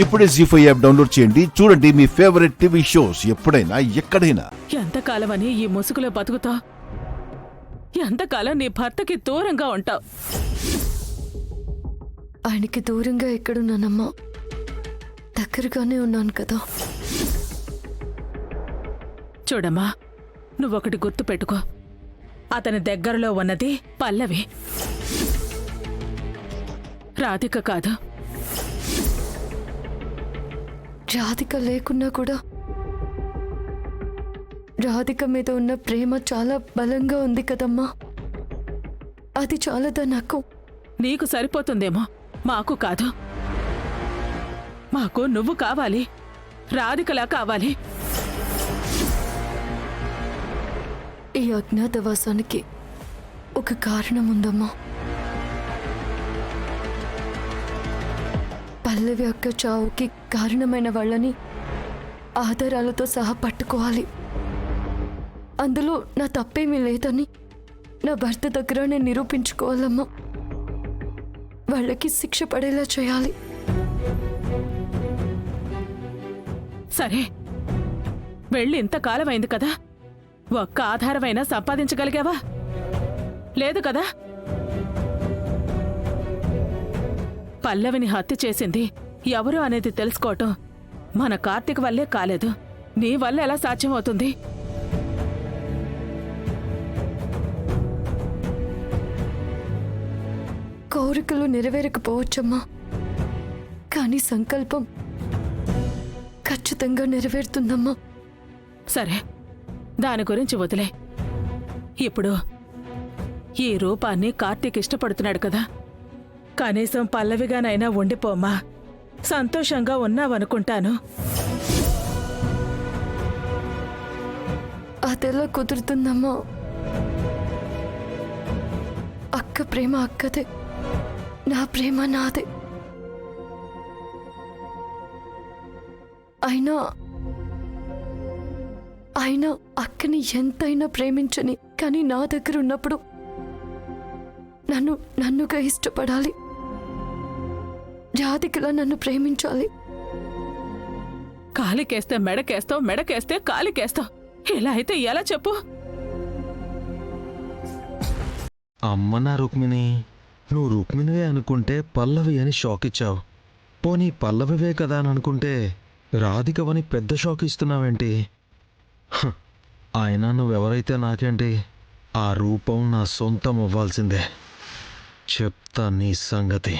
ఇప్పుడే జీ5 app download చేయండి. చూడండి మీ ఫేవరెట్ టీవీ షోస్ ఎప్పుడైనా ఎక్కడైనా. ఎంతకాలమని ఈ ముసుగులో బతుకుతా? ఎంతకాలం నీ భర్తకి దూరంగా ఉంటావు? ఆయనకి దూరంగా ఎక్కడున్నానమ్మా, దగ్గరగానే ఉన్నాను కదా. చూడమ్మా, నువ్వొకటి గుర్తు పెట్టుకో. అతని దగ్గరలో ఉన్నది పల్లవి, రాధిక కాదు. రాధిక లేకున్నా కూడా రాధిక మీద ఉన్న ప్రేమ చాలా బలంగా ఉంది కదమ్మా. అది చాలదా నాకు? నీకు సరిపోతుందేమో, మాకు కాదు. మాకు నువ్వు కావాలి, రాధికలా కావాలి. ఈ అజ్ఞాతవాసానికి ఒక కారణం ఉందమ్మా. పల్లవి అక్క చావుకి కారణమైన వాళ్ళని ఆధారాలతో సహా పట్టుకోవాలి. అందులో నా తప్పేమీ లేదని నా భర్త దగ్గర నేను నిరూపించుకోవాలమ్మా. వాళ్ళకి శిక్ష పడేలా చేయాలి. సరే, వెళ్ళి ఇంతకాలమైంది కదా, ఒక్క ఆధారమైనా సంపాదించగలిగావా? లేదు కదా. పల్లవిని హత్య చేసింది ఎవరు అనేది తెలుసుకోవటం మన కార్తీక్ వల్లే కాలేదు. నీ వల్ల ఎలా సాధ్యమవుతుంది? కోరికలు నెరవేరకపోవచ్చమ్మా, కానీ సంకల్పం ఖచ్చితంగా నెరవేరుతుందమ్మా. సరే, దాని గురించి వదిలే. ఇప్పుడు ఈ రూపాన్ని కార్తీక్ ఇష్టపడుతున్నాడు కదా, కనీసం పల్లవిగానైనా ఉండిపోమ్మా. సంతోషంగా ఉన్నావనుకుంటాను. అదెలా కుదురుతుందమ్మా? అక్క ప్రేమ అక్కదే, నా ప్రేమ నాదే. అయినా అక్కని ఎంతైనా ప్రేమించని, కానీ నా దగ్గర ఉన్నప్పుడు నన్నుగా ఇష్టపడాలి. రాధికలా నన్ను ప్రేమించాలి. కాలికేస్తే మెడకేస్తావు, మెడకేస్తే కాలికేస్తావు. ఇలా అయితే ఎలా చెప్పు? అమ్మ నా రుక్మిణి, నువ్వు రుక్మిణివే అనుకుంటే పల్లవి అని షాక్ ఇచ్చావు. పోనీ పల్లవివే కదా అని అనుకుంటే రాధికవని పెద్ద షాక్ ఇస్తున్నావేంటి? అయినా నువ్వెవరైతే నాకేంటి, ఆ రూపం నా సొంతం అవ్వాల్సిందే. చెప్తా నీ సంగతి.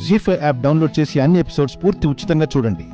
జీ5 యాప్ డౌన్లోడ్ చేసి అన్ని ఎపిసోడ్స్ పూర్తి ఉచితంగా చూడండి.